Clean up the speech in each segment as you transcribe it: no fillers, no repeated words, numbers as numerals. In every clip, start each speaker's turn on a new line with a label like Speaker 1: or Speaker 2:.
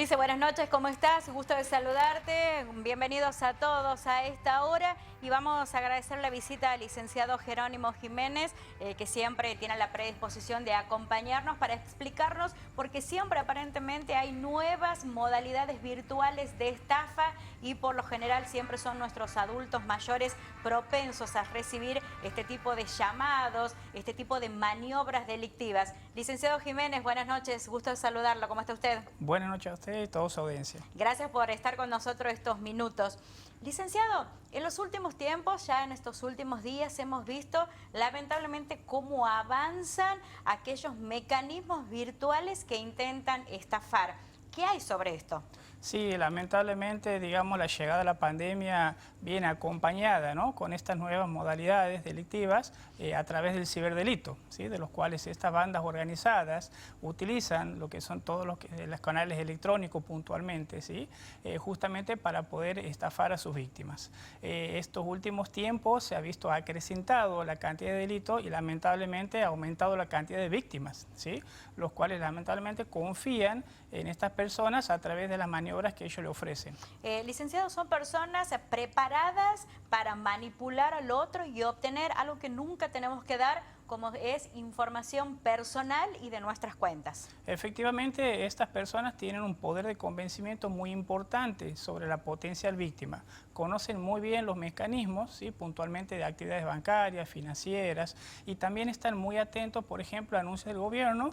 Speaker 1: Lice, buenas noches, ¿cómo estás? Gusto de saludarte. Bienvenidos a todos a esta hora y vamos a agradecer la visita al licenciado Jerónimo Jiménez, que siempre tiene la predisposición de acompañarnos para explicarnos, porque siempre aparentemente hay nuevas modalidades virtuales de estafa y por lo general siempre son nuestros adultos mayores propensos a recibir este tipo de llamados, este tipo de maniobras delictivas. Licenciado Jiménez, buenas noches, gusto de saludarlo. ¿Cómo está usted?
Speaker 2: Buenas noches a usted y a toda su audiencia.
Speaker 1: Gracias por estar con nosotros estos minutos. Licenciado, en los últimos tiempos, ya en estos últimos días, hemos visto lamentablemente cómo avanzan aquellos mecanismos virtuales que intentan estafar. ¿Qué hay sobre esto?
Speaker 2: Sí, lamentablemente, digamos, la llegada de la pandemia viene acompañada, ¿no?, con estas nuevas modalidades delictivas a través del ciberdelito, ¿sí?, de los cuales estas bandas organizadas utilizan lo que son todos los canales electrónicos puntualmente, ¿sí?, justamente para poder estafar a sus víctimas. Estos últimos tiempos se ha visto acrecentado la cantidad de delitos y lamentablemente ha aumentado la cantidad de víctimas, ¿sí?, los cuales lamentablemente confían en estas personas a través de las maniobras que ellos le ofrecen.
Speaker 1: Licenciados, son personas preparadas para manipular al otro y obtener algo que nunca tenemos que dar, como es información personal y de nuestras cuentas.
Speaker 2: Efectivamente, estas personas tienen un poder de convencimiento muy importante sobre la potencial víctima. Conocen muy bien los mecanismos, ¿sí?, puntualmente de actividades bancarias, financieras, y también están muy atentos, por ejemplo, a anuncios del gobierno,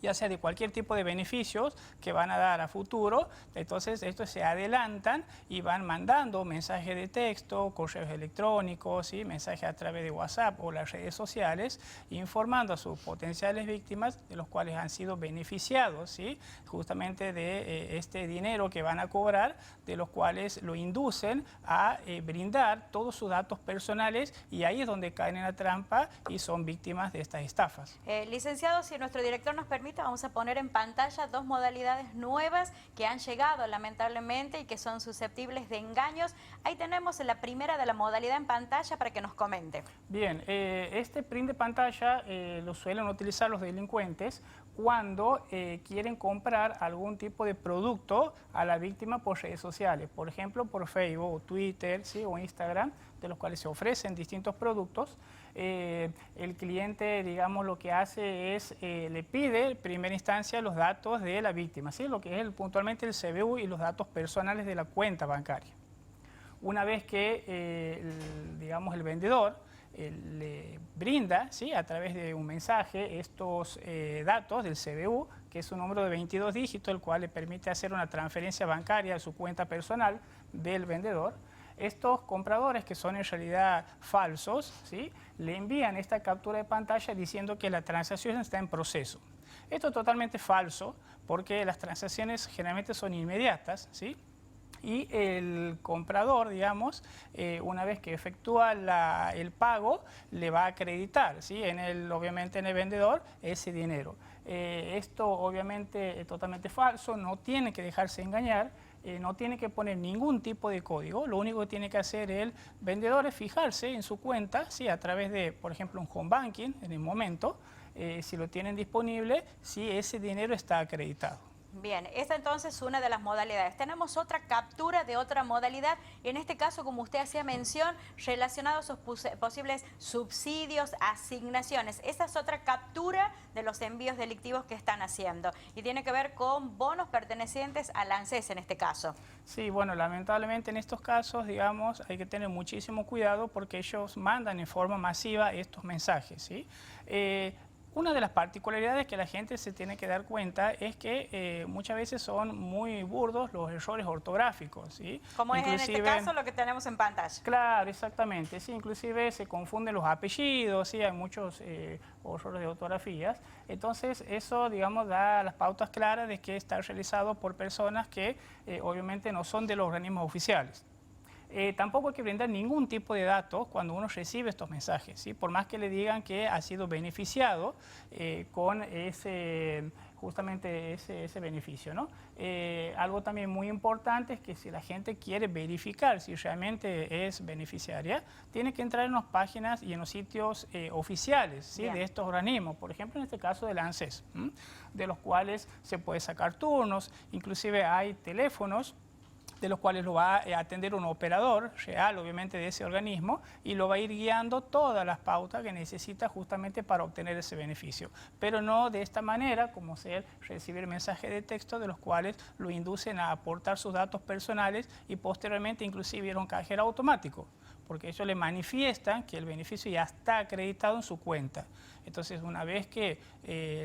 Speaker 2: ya sea de cualquier tipo de beneficios que van a dar a futuro. Entonces estos se adelantan y van mandando mensajes de texto, correos electrónicos, ¿sí?, mensajes a través de WhatsApp o las redes sociales, informando a sus potenciales víctimas de los cuales han sido beneficiados, ¿sí?, justamente de este dinero que van a cobrar, de los cuales lo inducen a brindar todos sus datos personales, y ahí es donde caen en la trampa y son víctimas de estas estafas.
Speaker 1: Licenciado, si nuestro director nos permite, vamos a poner en pantalla dos modalidades nuevas que han llegado lamentablemente y que son susceptibles de engaños. Ahí tenemos la primera de la modalidad en pantalla para que nos comente.
Speaker 2: Bien, este print de pantalla lo suelen utilizar los delincuentes cuando quieren comprar algún tipo de producto a la víctima por redes sociales, por ejemplo por Facebook, Twitter, ¿sí?, o Instagram, de los cuales se ofrecen distintos productos. El cliente, digamos, lo que hace es, le pide en primera instancia los datos de la víctima, ¿sí?, lo que es puntualmente el CBU y los datos personales de la cuenta bancaria. Una vez que, digamos, el vendedor le brinda, ¿sí?, a través de un mensaje estos datos del CBU, que es un número de 22 dígitos, el cual le permite hacer una transferencia bancaria a su cuenta personal del vendedor, estos compradores, que son en realidad falsos, ¿sí?, le envían esta captura de pantalla diciendo que la transacción está en proceso. Esto es totalmente falso, porque las transacciones generalmente son inmediatas, ¿sí?, y el comprador, digamos, una vez que efectúa el pago, le va a acreditar, ¿sí?, obviamente en el vendedor, ese dinero. Esto obviamente es totalmente falso, no tiene que dejarse engañar, no tiene que poner ningún tipo de código. Lo único que tiene que hacer el vendedor es fijarse en su cuenta, ¿sí?, a través de, por ejemplo, un home banking en el momento, si lo tienen disponible, si ese dinero está acreditado.
Speaker 1: Bien, esta entonces es una de las modalidades. Tenemos otra captura de otra modalidad, y en este caso, como usted hacía mención, relacionado a sus posibles subsidios, asignaciones. Esa es otra captura de los envíos delictivos que están haciendo, y tiene que ver con bonos pertenecientes al ANSES en este caso.
Speaker 2: Sí, bueno, lamentablemente en estos casos, digamos, hay que tener muchísimo cuidado porque ellos mandan en forma masiva estos mensajes, ¿sí? Una de las particularidades que la gente se tiene que dar cuenta es que muchas veces son muy burdos los errores ortográficos, ¿sí?
Speaker 1: Como es en este caso lo que tenemos en pantalla.
Speaker 2: Claro, exactamente, sí, inclusive se confunden los apellidos, sí, hay muchos errores de ortografías. Entonces eso, digamos, da las pautas claras de que está realizado por personas que obviamente no son de los organismos oficiales. tampoco hay que brindar ningún tipo de datos cuando uno recibe estos mensajes, ¿sí? Por más que le digan que ha sido beneficiado con justamente ese beneficio, ¿no? Algo también muy importante es que si la gente quiere verificar si realmente es beneficiaria, tiene que entrar en las páginas y en los sitios oficiales, ¿sí? De estos organismos, por ejemplo en este caso del ANSES, de los cuales se puede sacar turnos, inclusive hay teléfonos de los cuales lo va a atender un operador real, obviamente, de ese organismo, y lo va a ir guiando todas las pautas que necesita justamente para obtener ese beneficio. Pero no de esta manera, como ser recibir mensajes de texto de los cuales lo inducen a aportar sus datos personales y posteriormente inclusive ir a un cajero automático, porque ellos le manifiestan que el beneficio ya está acreditado en su cuenta. Entonces, una vez que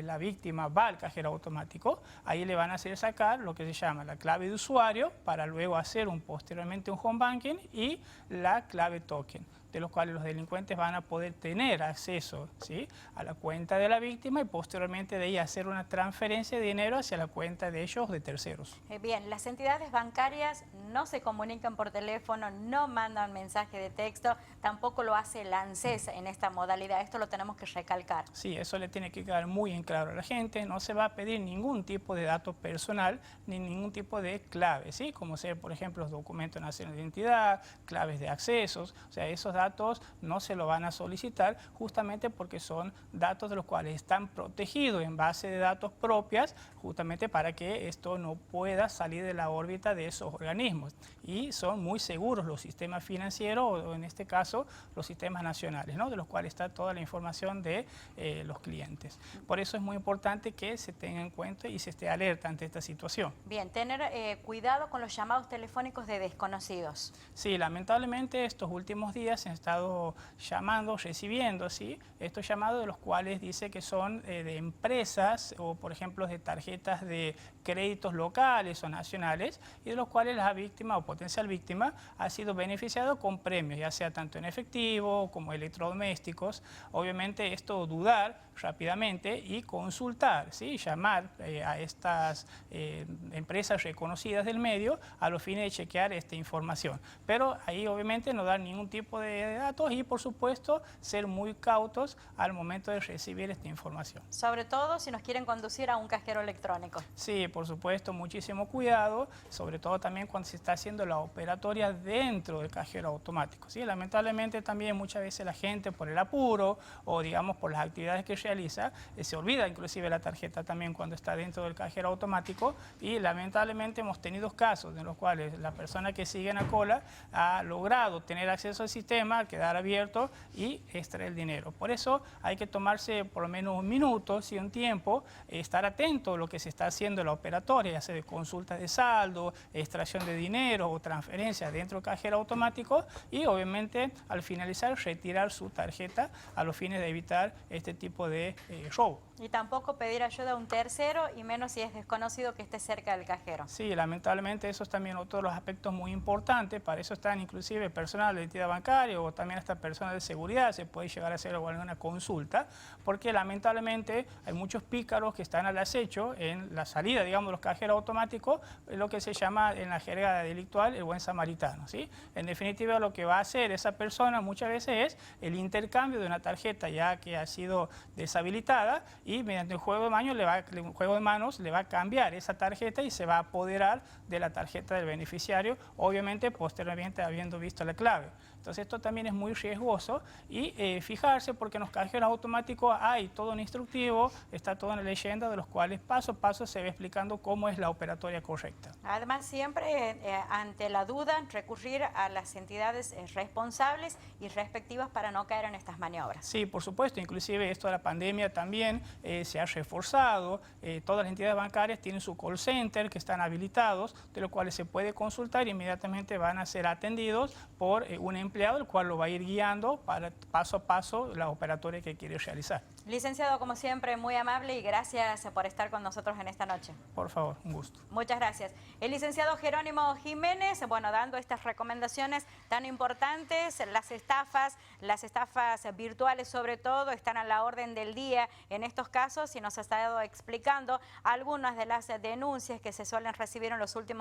Speaker 2: la víctima va al cajero automático, ahí le van a hacer sacar lo que se llama la clave de usuario para luego hacer posteriormente un home banking y la clave token, de los cuales los delincuentes van a poder tener acceso, ¿sí? A la cuenta de la víctima y posteriormente de ahí hacer una transferencia de dinero hacia la cuenta de ellos o de terceros.
Speaker 1: Bien, las entidades bancarias no se comunican por teléfono, no mandan mensaje de texto, tampoco lo hace el ANSES en esta modalidad, esto lo tenemos que recalcar.
Speaker 2: Sí, eso le tiene que quedar muy en claro a la gente, no se va a pedir ningún tipo de dato personal ni ningún tipo de clave, ¿sí? Como ser, por ejemplo, los documentos nacionales de identidad, claves de accesos, o sea, esos datos no se lo van a solicitar justamente porque son datos de los cuales están protegidos en base de datos propias, justamente para que esto no pueda salir de la órbita de esos organismos. Y son muy seguros los sistemas financieros, o en este caso los sistemas nacionales, ¿no? De los cuales está toda la información de los clientes. Por eso es muy importante que se tenga en cuenta y se esté alerta ante esta situación.
Speaker 1: Bien, tener cuidado con los llamados telefónicos de desconocidos.
Speaker 2: Sí, lamentablemente estos últimos días se han estado llamando, recibiendo, ¿sí? Estos llamados de los cuales dice que son de empresas o, por ejemplo, de tarjetas de créditos locales o nacionales y de los cuales la víctima o potencial víctima ha sido beneficiado con premios, ya sea tanto en efectivo como electrodomésticos. Obviamente esto dudar rápidamente y consultar, ¿sí? Llamar a estas empresas reconocidas del medio a los fines de chequear esta información. Pero ahí obviamente no dar ningún tipo de datos y por supuesto ser muy cautos al momento de recibir esta información.
Speaker 1: Sobre todo si nos quieren conducir a un cajero electrónico.
Speaker 2: Sí, por supuesto, muchísimo cuidado, sobre todo también cuando se está haciendo la operatoria dentro del cajero automático, ¿sí? Lamentablemente también muchas veces la gente por el apuro o digamos por las actividades que realiza, se olvida inclusive la tarjeta también cuando está dentro del cajero automático y lamentablemente hemos tenido casos en los cuales la persona que sigue en la cola ha logrado tener acceso al sistema, quedar abierto y extraer el dinero. Por eso hay que tomarse por lo menos un minuto, sí, un tiempo, estar atento a lo que se está haciendo en la operatoria, ya sea de consultas de saldo, extracción de dinero o transferencia dentro del cajero automático y obviamente al finalizar retirar su tarjeta a los fines de evitar este tipo de robo.
Speaker 1: Y tampoco pedir ayuda a un tercero y menos si es desconocido que esté cerca del cajero.
Speaker 2: Sí, lamentablemente eso es también otro de los aspectos muy importantes, para eso están inclusive personal de entidad bancaria o también hasta personas de seguridad, se puede llegar a hacer alguna consulta, porque lamentablemente hay muchos pícaros que están al acecho en la salida, digamos, de los cajeros automáticos, lo que se llama en la jerga delictual el buen samaritano, ¿sí? En definitiva lo que va a hacer esa persona muchas veces es el intercambio de una tarjeta ya que ha sido deshabilitada y mediante un juego de manos le va a cambiar esa tarjeta y se va a apoderar de la tarjeta del beneficiario, obviamente posteriormente habiendo visto la clave. Entonces esto también es muy riesgoso y fijarse porque en los cajeros automáticos hay todo un instructivo, está toda una leyenda de los cuales paso a paso se va explicando cómo es la operatoria correcta.
Speaker 1: Además siempre ante la duda recurrir a las entidades responsables y respectivas para no caer en estas maniobras.
Speaker 2: Sí, por supuesto, inclusive esto de la pandemia también se ha reforzado, todas las entidades bancarias tienen su call center que están habilitados, de los cuales se puede consultar y inmediatamente van a ser atendidos por un empleado el cual lo va a ir guiando para paso a paso la operatoria que quiere realizar.
Speaker 1: Licenciado, como siempre, muy amable y gracias por estar con nosotros en esta noche.
Speaker 2: Por favor, un gusto.
Speaker 1: Muchas gracias. El licenciado Jerónimo Jiménez, bueno, dando estas recomendaciones tan importantes, las estafas virtuales sobre todo, están a la orden del día en estos casos y nos ha estado explicando algunas de las denuncias que se suelen recibir en los últimos